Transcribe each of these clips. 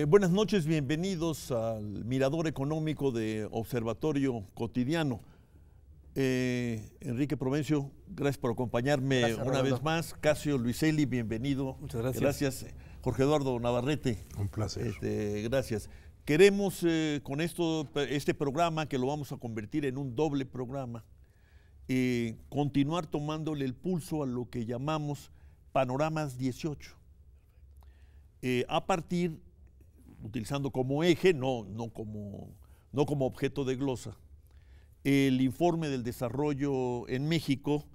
Buenas noches, bienvenidos al Mirador Económico de Observatorio Cotidiano. Enrique Provencio, gracias por acompañarme una vez más. Casio Luiselli, bienvenido. Muchas gracias. Gracias. Jorge Eduardo Navarrete. Un placer. Gracias. Queremos con este programa, que lo vamos a convertir en un doble programa, continuar tomándole el pulso a lo que llamamos Panoramas 18. A partir, utilizando como eje, no como objeto de glosa, el informe del desarrollo en México,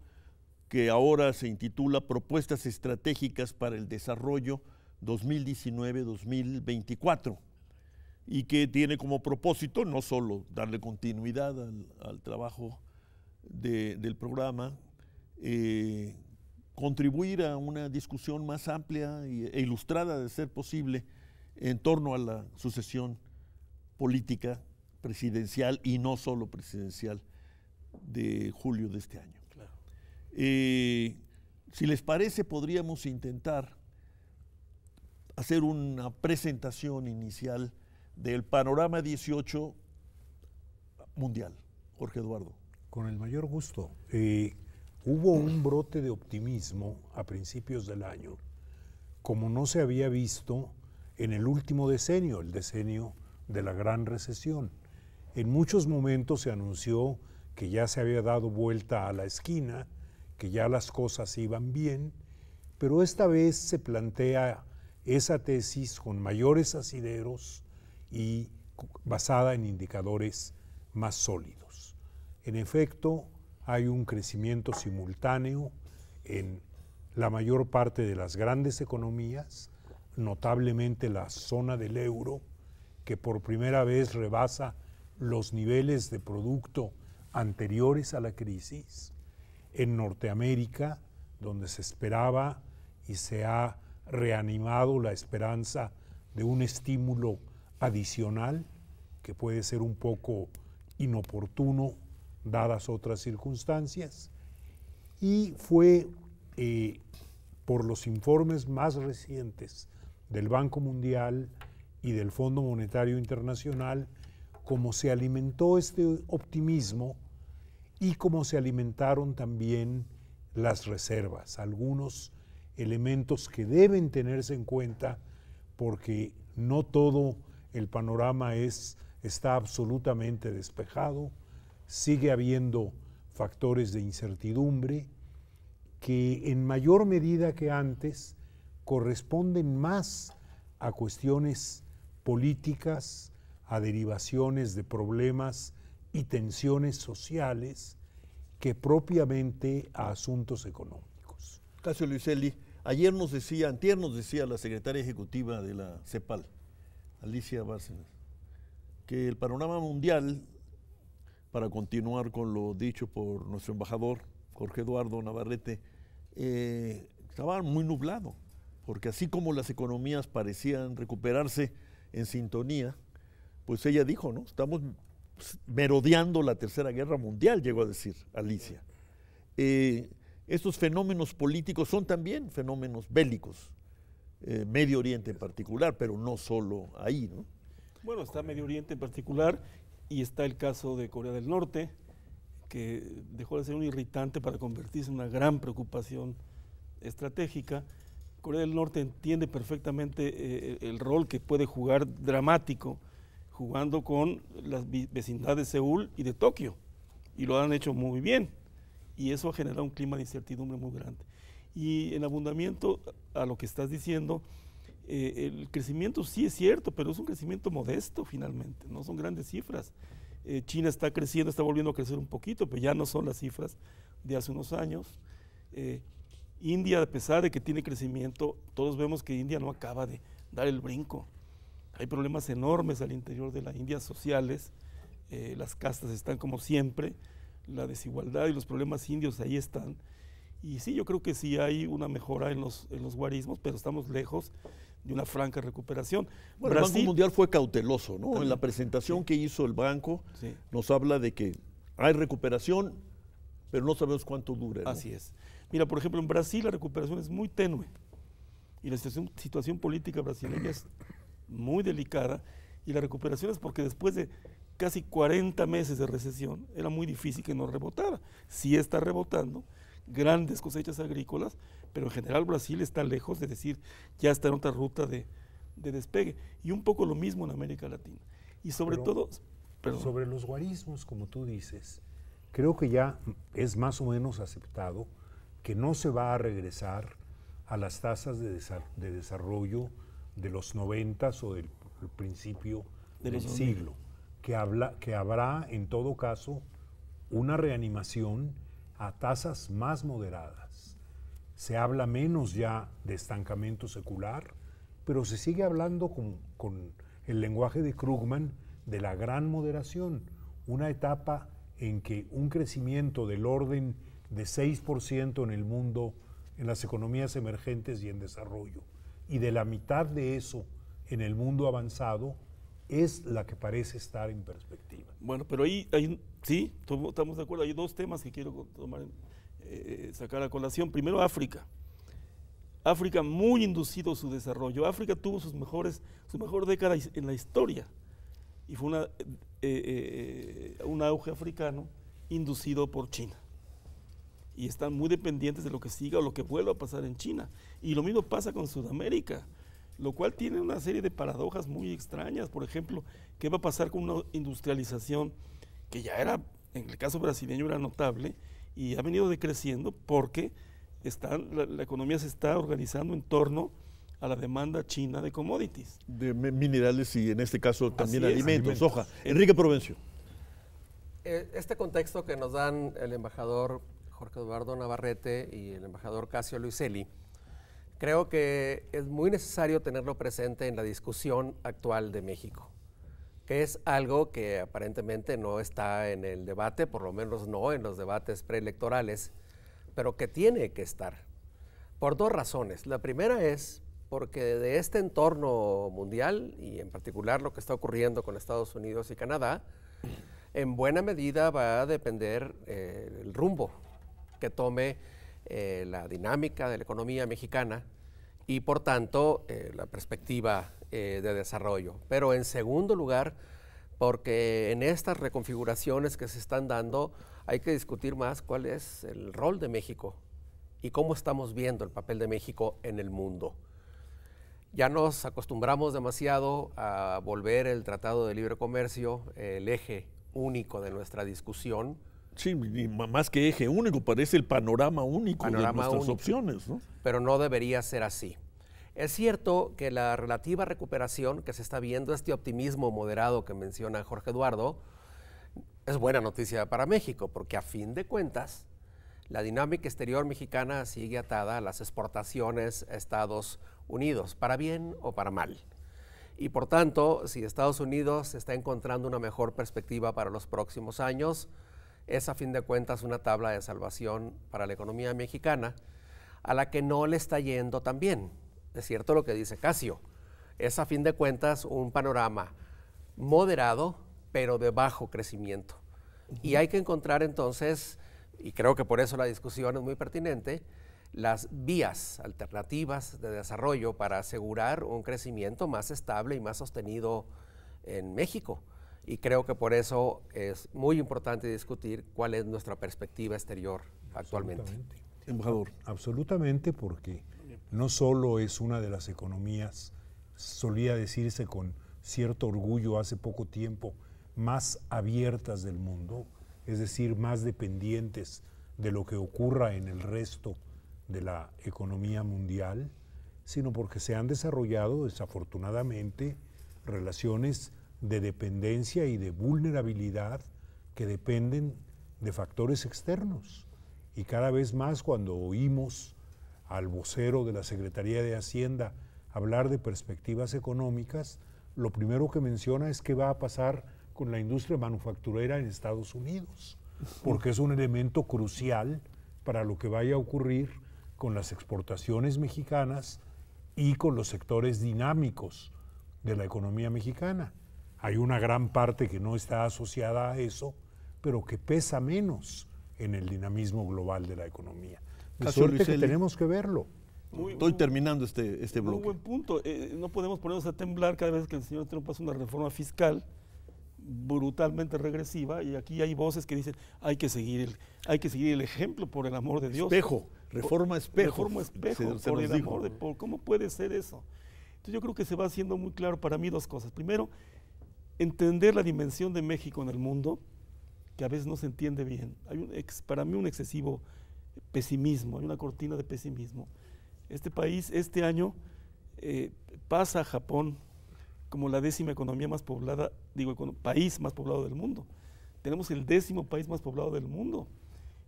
que ahora se intitula Propuestas Estratégicas para el Desarrollo 2019-2024, y que tiene como propósito no solo darle continuidad al trabajo del programa, contribuir a una discusión más amplia e ilustrada, de ser posible, en torno a la sucesión política presidencial y no solo presidencial de julio de este año. Claro. Si les parece, podríamos intentar hacer una presentación inicial del panorama 18 mundial. Jorge Eduardo. Con el mayor gusto. Hubo un brote de optimismo a principios del año, como no se había visto en el último decenio, el decenio de la Gran Recesión. En muchos momentos se anunció que ya se había dado vuelta a la esquina, que ya las cosas iban bien, pero esta vez se plantea esa tesis con mayores asideros y basada en indicadores más sólidos. En efecto, hay un crecimiento simultáneo en la mayor parte de las grandes economías, notablemente la zona del euro, que por primera vez rebasa los niveles de producto anteriores a la crisis. En Norteamérica, donde se esperaba y se ha reanimado la esperanza de un estímulo adicional, que puede ser un poco inoportuno dadas otras circunstancias, y fue por los informes más recientes del Banco Mundial y del Fondo Monetario Internacional como se alimentó este optimismo y como se alimentaron también las reservas, algunos elementos que deben tenerse en cuenta porque no todo el panorama está absolutamente despejado. Sigue habiendo factores de incertidumbre que en mayor medida que antes corresponden más a cuestiones políticas, a derivaciones de problemas y tensiones sociales que propiamente a asuntos económicos. Casio Luiselli, antier nos decía la secretaria ejecutiva de la CEPAL, Alicia Bárcenas, que el panorama mundial, para continuar con lo dicho por nuestro embajador, Jorge Eduardo Navarrete, estaba muy nublado, porque así como las economías parecían recuperarse en sintonía, pues ella dijo, ¿no? Estamos merodeando la Tercera Guerra Mundial, llegó a decir Alicia. Estos fenómenos políticos son también fenómenos bélicos, Medio Oriente en particular, pero no solo ahí, ¿no? Bueno, está Medio Oriente en particular, y está el caso de Corea del Norte, que dejó de ser un irritante para convertirse en una gran preocupación estratégica. Corea del Norte entiende perfectamente el rol que puede jugar dramático jugando con las vecindades de Seúl y de Tokio, y lo han hecho muy bien, y eso ha generado un clima de incertidumbre muy grande. Y en abundamiento a lo que estás diciendo, el crecimiento sí es cierto, pero es un crecimiento modesto finalmente, no son grandes cifras. China está creciendo, está volviendo a crecer un poquito, pero ya no son las cifras de hace unos años. India, a pesar de que tiene crecimiento, todos vemos que India no acaba de dar el brinco. Hay problemas enormes al interior de la India sociales, las castas están como siempre, la desigualdad y los problemas indios ahí están. Y sí, yo creo que sí hay una mejora en los guarismos, pero estamos lejos de una franca recuperación. Bueno, Brasil, el Banco Mundial fue cauteloso, ¿no? En la presentación que hizo el banco, nos habla de que hay recuperación, pero no sabemos cuánto dure, ¿no? Así es. Mira, por ejemplo, en Brasil la recuperación es muy tenue y la situación política brasileña es muy delicada, y la recuperación es porque después de casi 40 meses de recesión era muy difícil que no rebotara. Sí está rebotando, grandes cosechas agrícolas, pero en general Brasil está lejos de decir ya está en otra ruta de despegue, y un poco lo mismo en América Latina. Y sobre todo... Sobre los guarismos, como tú dices, creo que ya es más o menos aceptado que no se va a regresar a las tasas de desarrollo de los 90s o del principio del siglo, que habrá en todo caso una reanimación a tasas más moderadas. Se habla menos ya de estancamiento secular, pero se sigue hablando con el lenguaje de Krugman de la gran moderación, una etapa en que un crecimiento del orden de 6% en el mundo, en las economías emergentes y en desarrollo, y de la mitad de eso en el mundo avanzado, es la que parece estar en perspectiva. Bueno, pero ahí sí, estamos de acuerdo, hay dos temas que quiero sacar a colación. Primero, África. África muy inducido su desarrollo. África tuvo su mejor década en la historia, y fue un auge africano inducido por China. Y están muy dependientes de lo que siga o lo que vuelva a pasar en China. Y lo mismo pasa con Sudamérica, lo cual tiene una serie de paradojas muy extrañas. Por ejemplo, ¿qué va a pasar con una industrialización que ya era, en el caso brasileño, era notable y ha venido decreciendo porque la economía se está organizando en torno a la demanda china de commodities? De minerales y en este caso también alimentos, soja. En- Enrique Provencio. Este contexto que nos dan el embajador Jorge Eduardo Navarrete y el embajador Casio Luiselli, creo que es muy necesario tenerlo presente en la discusión actual de México, que es algo que aparentemente no está en el debate, por lo menos no en los debates preelectorales, pero que tiene que estar, por dos razones. La primera es porque de este entorno mundial, y en particular lo que está ocurriendo con Estados Unidos y Canadá, en buena medida va a depender el rumbo que tome la dinámica de la economía mexicana y por tanto la perspectiva de desarrollo. Pero en segundo lugar, porque en estas reconfiguraciones que se están dando hay que discutir más cuál es el rol de México y cómo estamos viendo el papel de México en el mundo. Ya nos acostumbramos demasiado a volver el Tratado de Libre Comercio el eje único de nuestra discusión. Sí, y más que eje único, parece el panorama único de nuestras opciones, ¿no? Pero no debería ser así. Es cierto que la relativa recuperación que se está viendo, este optimismo moderado que menciona Jorge Eduardo, es buena noticia para México, porque a fin de cuentas, la dinámica exterior mexicana sigue atada a las exportaciones a Estados Unidos, para bien o para mal. Y por tanto, si Estados Unidos está encontrando una mejor perspectiva para los próximos años, es a fin de cuentas una tabla de salvación para la economía mexicana, a la que no le está yendo tan bien. Es cierto lo que dice Casio, es a fin de cuentas un panorama moderado, pero de bajo crecimiento. Y hay que encontrar entonces, y creo que por eso la discusión es muy pertinente, las vías alternativas de desarrollo para asegurar un crecimiento más estable y más sostenido en México. Y creo que por eso es muy importante discutir cuál es nuestra perspectiva exterior actualmente. Embajador. Absolutamente, porque no solo es una de las economías, solía decirse con cierto orgullo hace poco tiempo, más abiertas del mundo, es decir, más dependientes de lo que ocurra en el resto de la economía mundial, sino porque se han desarrollado desafortunadamente relaciones de dependencia y de vulnerabilidad que dependen de factores externos. Y cada vez más cuando oímos al vocero de la Secretaría de Hacienda hablar de perspectivas económicas, lo primero que menciona es qué va a pasar con la industria manufacturera en Estados Unidos, porque es un elemento crucial para lo que vaya a ocurrir con las exportaciones mexicanas y con los sectores dinámicos de la economía mexicana. Hay una gran parte que no está asociada a eso, pero que pesa menos en el dinamismo global de la economía. De suerte que tenemos que verlo. Estoy terminando este Muy bloque. buen punto. No podemos ponernos a temblar cada vez que el señor Trump hace una reforma fiscal brutalmente regresiva, y aquí hay voces que dicen hay que seguir el ejemplo, por el amor de Dios. Espejo, reforma espejo. Reforma espejo, se por nos el dijo. amor de Paul. ¿Cómo puede ser eso? Entonces yo creo que se va haciendo muy claro para mí dos cosas. Primero, entender la dimensión de México en el mundo, que a veces no se entiende bien. Hay para mí un excesivo pesimismo, hay una cortina de pesimismo. Este país, este año, pasa a Japón como la 10ª economía más poblada, país más poblado del mundo. Tenemos el 10º país más poblado del mundo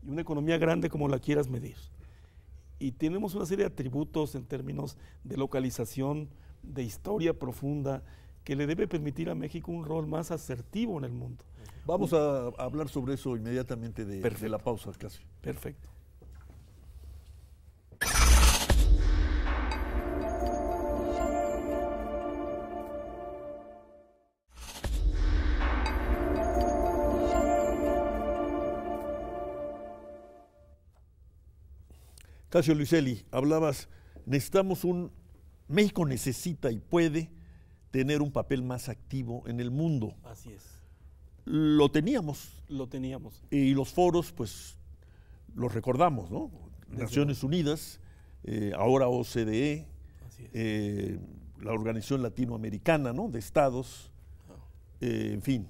y una economía grande como la quieras medir. Y tenemos una serie de atributos en términos de localización, de historia profunda, que le debe permitir a México un rol más asertivo en el mundo. Vamos a hablar sobre eso inmediatamente de la pausa, Casio. Perfecto. Casio Luiselli, hablabas, México necesita y puede tener un papel más activo en el mundo. Así es. Lo teníamos. Lo teníamos. Y los foros, pues, los recordamos, ¿no? Naciones Unidas, ahora OCDE, Así es. la Organización Latinoamericana, ¿no? De Estados, en fin.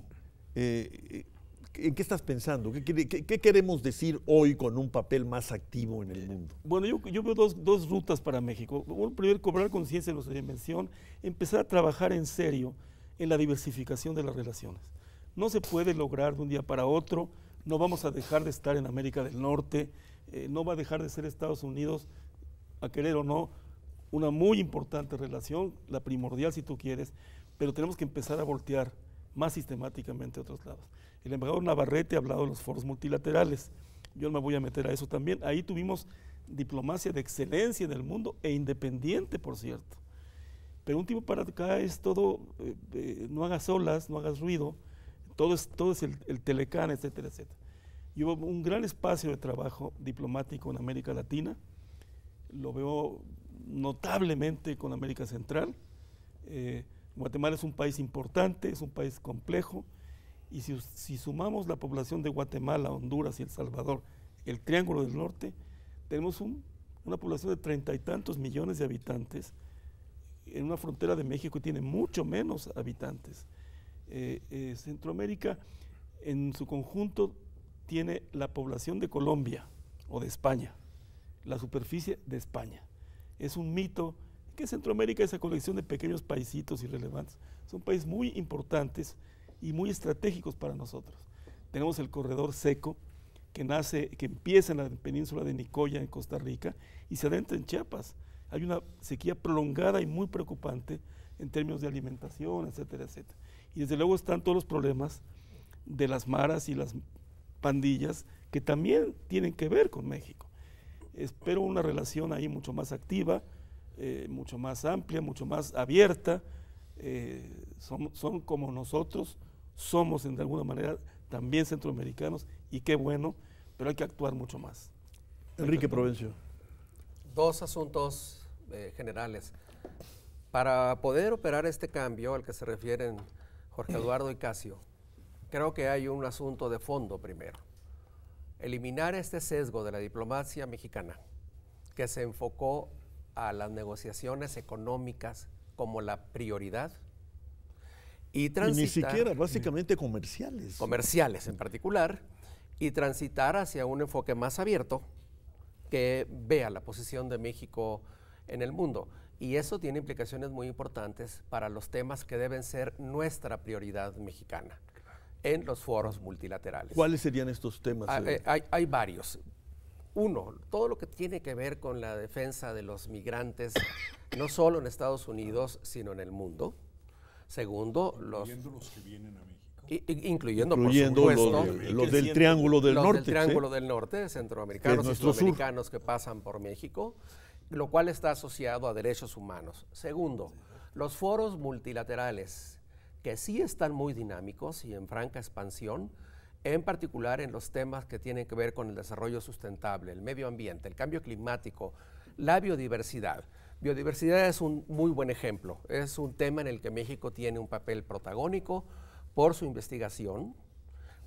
¿En qué estás pensando? ¿Qué queremos decir hoy con un papel más activo en el mundo? Bueno, yo veo dos rutas para México. Primero, cobrar conciencia de nuestra dimensión, empezar a trabajar en serio en la diversificación de las relaciones. No se puede lograr de un día para otro, no vamos a dejar de estar en América del Norte, no va a dejar de ser Estados Unidos, a querer o no, una muy importante relación, la primordial si tú quieres, pero tenemos que empezar a voltear más sistemáticamente a otros lados. El embajador Navarrete ha hablado de los foros multilaterales, yo me voy a meter a eso también. Ahí tuvimos diplomacia de excelencia en el mundo e independiente, por cierto. Pero un tiempo para acá es todo, no hagas olas, no hagas ruido, todo es el Telecán, etcétera, etcétera. Y hubo un gran espacio de trabajo diplomático en América Latina, lo veo notablemente con América Central. Guatemala es un país importante, es un país complejo, y si sumamos la población de Guatemala, Honduras y El Salvador, el Triángulo del Norte, tenemos una población de 30 y tantos millones de habitantes, en una frontera de México que tiene mucho menos habitantes. Centroamérica en su conjunto tiene la población de Colombia o de España, la superficie de España. Es un mito que Centroamérica es esa colección de pequeños paisitos irrelevantes. Son países muy importantes y muy estratégicos para nosotros. Tenemos el corredor seco que empieza en la península de Nicoya, en Costa Rica, y se adentra en Chiapas. Hay una sequía prolongada y muy preocupante en términos de alimentación, etcétera, etcétera. Y desde luego están todos los problemas de las maras y las pandillas que también tienen que ver con México. Espero una relación ahí mucho más activa, mucho más amplia, mucho más abierta. Son como nosotros, somos de alguna manera también centroamericanos, y qué bueno, pero hay que actuar mucho más. Enrique Provencio. Dos asuntos generales. Para poder operar este cambio al que se refieren Jorge Eduardo y Casio, creo que hay un asunto de fondo primero. Eliminar este sesgo de la diplomacia mexicana que se enfocó a las negociaciones económicas como la prioridad y transitar, ni siquiera, básicamente comerciales. Comerciales en particular, y transitar hacia un enfoque más abierto que vea la posición de México en el mundo. Y eso tiene implicaciones muy importantes para los temas que deben ser nuestra prioridad mexicana en los foros multilaterales. ¿Cuáles serían estos temas? Hay varios. Uno, todo lo que tiene que ver con la defensa de los migrantes, no solo en Estados Unidos, sino en el mundo. Segundo, incluyendo los que vienen a México. Incluyendo por supuesto, los del Triángulo del Norte. Los del Triángulo del Norte, centroamericanos y sudamericanos que pasan por México, lo cual está asociado a derechos humanos. Segundo, los foros multilaterales, que sí están muy dinámicos y en franca expansión, en particular en los temas que tienen que ver con el desarrollo sustentable, el medio ambiente, el cambio climático, La biodiversidad. Biodiversidad es un muy buen ejemplo. Es un tema en el que México tiene un papel protagónico por su investigación,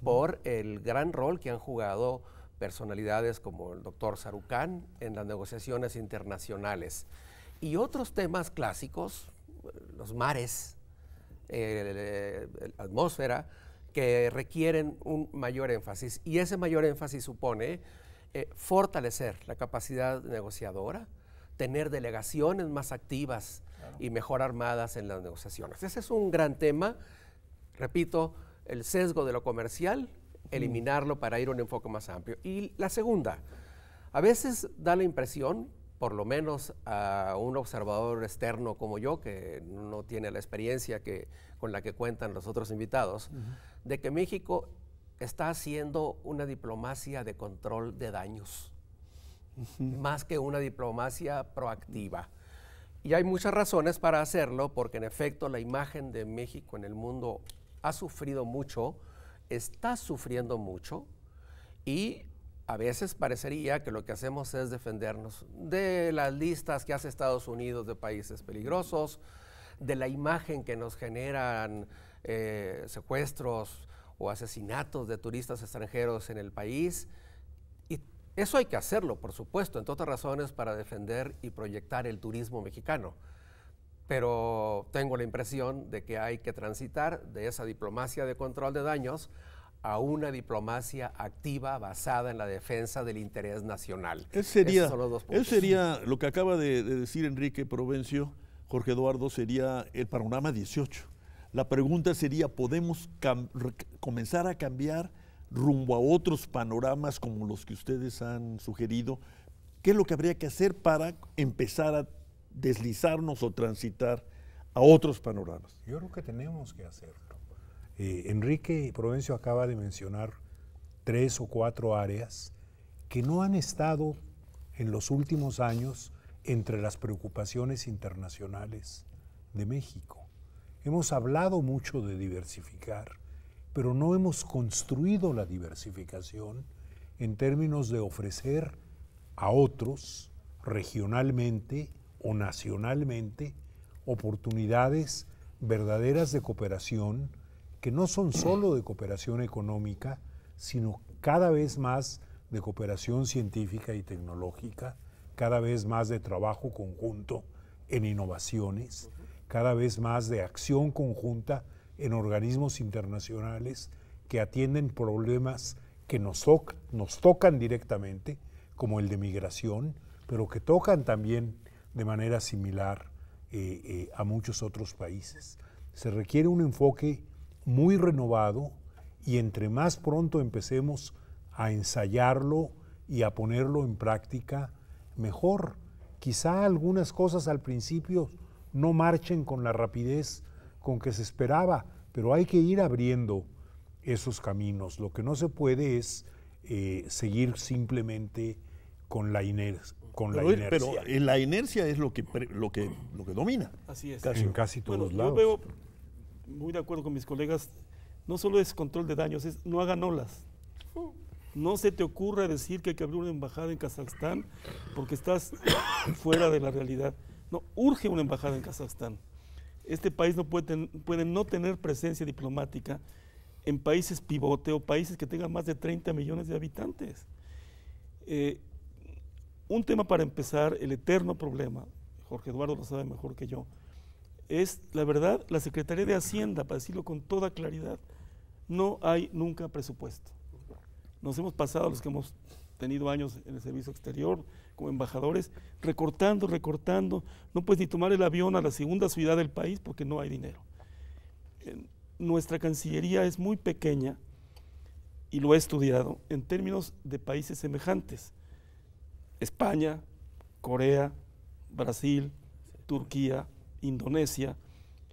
por el gran rol que han jugado personalidades como el doctor Sarucán en las negociaciones internacionales. Y otros temas clásicos, los mares, la atmósfera, que requieren un mayor énfasis. Y ese mayor énfasis supone fortalecer la capacidad negociadora, tener delegaciones más activas y mejor armadas en las negociaciones. Ese es un gran tema. Repito, el sesgo de lo comercial, eliminarlo para ir a un enfoque más amplio. Y la segunda, a veces da la impresión, por lo menos a un observador externo como yo, que no tiene la experiencia con la que cuentan los otros invitados, de que México está haciendo una diplomacia de control de daños, más que una diplomacia proactiva. Y hay muchas razones para hacerlo, porque en efecto la imagen de México en el mundo ha sufrido mucho, está sufriendo mucho, y a veces parecería que lo que hacemos es defendernos de las listas que hace Estados Unidos de países peligrosos, de la imagen que nos generan secuestros o asesinatos de turistas extranjeros en el país. Y eso hay que hacerlo, por supuesto, entre otras razones para defender y proyectar el turismo mexicano. Pero tengo la impresión de que hay que transitar de esa diplomacia de control de daños a una diplomacia activa basada en la defensa del interés nacional. Eso sería lo que acaba de decir Enrique Provencio, Jorge Eduardo, sería el panorama 18. La pregunta sería, ¿podemos comenzar a cambiar rumbo a otros panoramas como los que ustedes han sugerido? ¿Qué es lo que habría que hacer para empezar a deslizarnos o transitar a otros panoramas? Yo creo que tenemos que hacerlo. Enrique Provencio acaba de mencionar 3 o 4 áreas que no han estado en los últimos años entre las preocupaciones internacionales de México. Hemos hablado mucho de diversificar, pero no hemos construido la diversificación en términos de ofrecer a otros, regionalmente o nacionalmente, oportunidades verdaderas de cooperación, que no son solo de cooperación económica, sino cada vez más de cooperación científica y tecnológica, cada vez más de trabajo conjunto en innovaciones, cada vez más de acción conjunta en organismos internacionales que atienden problemas que nos tocan directamente, como el de migración, pero que tocan también de manera similar a muchos otros países. Se requiere un enfoque muy renovado, y entre más pronto empecemos a ensayarlo y a ponerlo en práctica, mejor. Quizá algunas cosas al principio no marchen con la rapidez con que se esperaba, pero hay que ir abriendo esos caminos. Lo que no se puede es seguir simplemente con la inercia. Pero la inercia es lo que domina. Así es. En casi todos lados. Yo veo, muy de acuerdo con mis colegas, no solo es control de daños, es no hagan olas. No se te ocurra decir que hay que abrir una embajada en Kazajstán porque estás fuera de la realidad. No, urge una embajada en Kazajstán. Este país no puede no tener presencia diplomática en países pivote o países que tengan más de 30 millones de habitantes. Un tema para empezar, el eterno problema, Jorge Eduardo lo sabe mejor que yo, es, la verdad, la Secretaría de Hacienda, para decirlo con toda claridad, no hay nunca presupuesto. Nos hemos pasado, los que hemos tenido años en el servicio exterior, como embajadores, recortando, no puedes ni tomar el avión a la segunda ciudad del país porque no hay dinero. Nuestra Cancillería es muy pequeña, y lo he estudiado, en términos de países semejantes. España, Corea, Brasil, Turquía, Indonesia,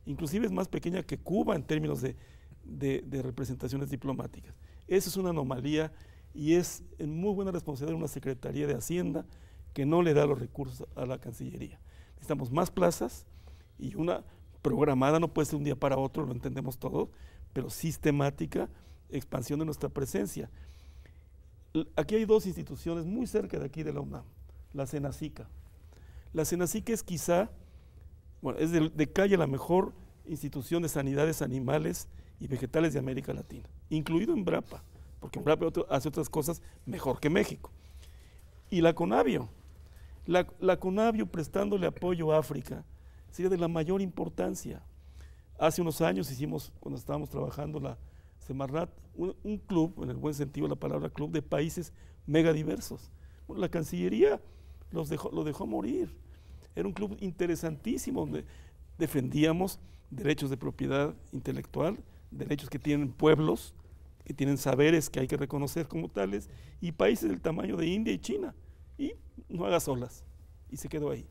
inclusive es más pequeña que Cuba en términos de representaciones diplomáticas. Esa es una anomalía y es en muy buena responsabilidad de una Secretaría de Hacienda que no le da los recursos a la Cancillería. Necesitamos más plazas y una programada, no puede ser un día para otro, lo entendemos todos, pero sistemática expansión de nuestra presencia. Aquí hay 2 instituciones muy cerca de aquí de la UNAM, la Senacica, La Senacica es quizá, bueno, es de calle la mejor institución de sanidades animales y vegetales de América Latina, incluido Embrapa, porque Embrapa hace otras cosas mejor que México. Y la Conavio, la Conavio prestándole apoyo a África, sería de la mayor importancia. Hace unos años hicimos, cuando estábamos trabajando la Semarnat, un club, en el buen sentido de la palabra club, de países megadiversos. Bueno, la Cancillería lo dejó morir. Era un club interesantísimo donde defendíamos derechos de propiedad intelectual, derechos que tienen pueblos, que tienen saberes que hay que reconocer como tales, y países del tamaño de India y China. Y no hagas olas. Y se quedó ahí.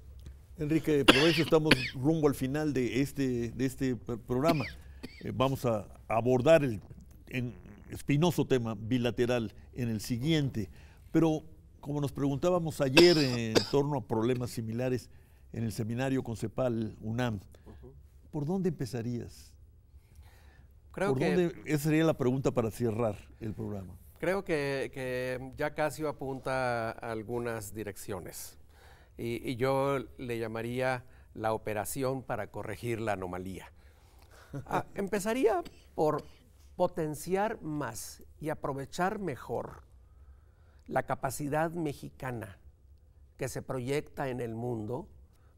Enrique Provencio, estamos rumbo al final de este programa. Vamos a abordar el espinoso tema bilateral en el siguiente. Pero como nos preguntábamos ayer en torno a problemas similares en el seminario Concepal UNAM, ¿por dónde empezarías? Esa sería la pregunta para cerrar el programa. Creo que ya Casio apunta a algunas direcciones y yo le llamaría la operación para corregir la anomalía. Empezaría por potenciar más y aprovechar mejor la capacidad mexicana que se proyecta en el mundo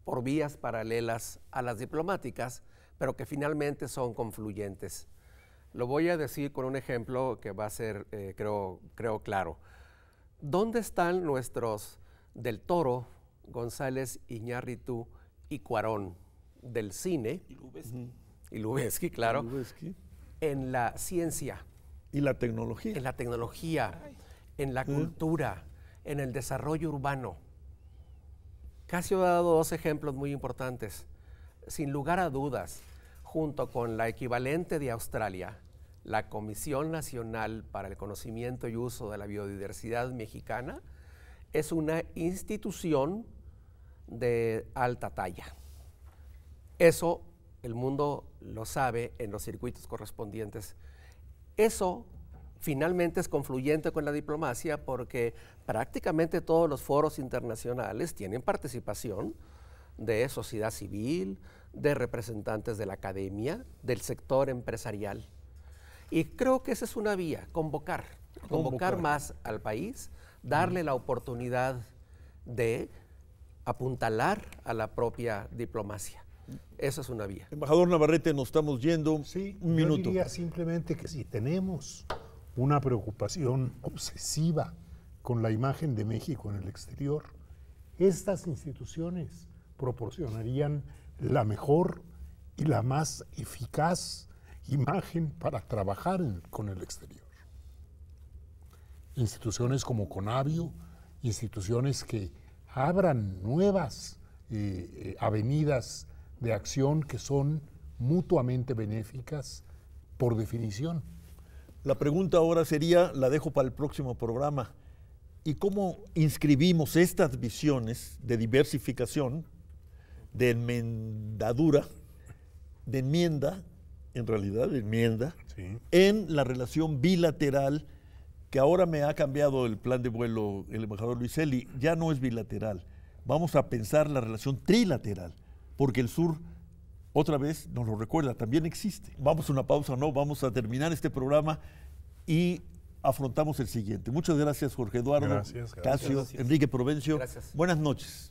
por vías paralelas a las diplomáticas, pero que finalmente son confluyentes. Lo voy a decir con un ejemplo que va a ser, creo claro. ¿Dónde están nuestros del Toro, González, Iñárritu y Cuarón del cine? Y Lubezki, claro. Lubezki. En la ciencia. Y la tecnología. En la tecnología, en la cultura, en el desarrollo urbano. Casio ha dado dos ejemplos muy importantes. Sin lugar a dudas, junto con la equivalente de Australia, la Comisión Nacional para el Conocimiento y Uso de la Biodiversidad Mexicana, es una institución de alta talla. Eso el mundo lo sabe en los circuitos correspondientes. Eso finalmente es confluyente con la diplomacia porque prácticamente todos los foros internacionales tienen participación de sociedad civil, de representantes de la academia, del sector empresarial. Y creo que esa es una vía, convocar más al país, darle la oportunidad de apuntalar a la propia diplomacia. Esa es una vía. Embajador Navarrete, nos estamos yendo. Sí, un minuto. Yo diría simplemente que si tenemos una preocupación obsesiva con la imagen de México en el exterior, estas instituciones proporcionarían la mejor y la más eficaz imagen para trabajar con el exterior. Instituciones como Conavio, instituciones que abran nuevas avenidas de acción que son mutuamente benéficas por definición. La pregunta ahora sería, la dejo para el próximo programa, ¿y cómo inscribimos estas visiones de diversificación, de enmendadura, de enmienda, en realidad de enmienda, Sí. en la relación bilateral que ahora me ha cambiado el plan de vuelo el embajador Luiselli? Ya no es bilateral, vamos a pensar la relación trilateral, porque el sur, otra vez, nos lo recuerda, también existe. Vamos a una pausa, no, vamos a terminar este programa y afrontamos el siguiente. Muchas gracias, Jorge Eduardo, Gracias. Casio, Gracias. Enrique Provencio. Gracias. Buenas noches.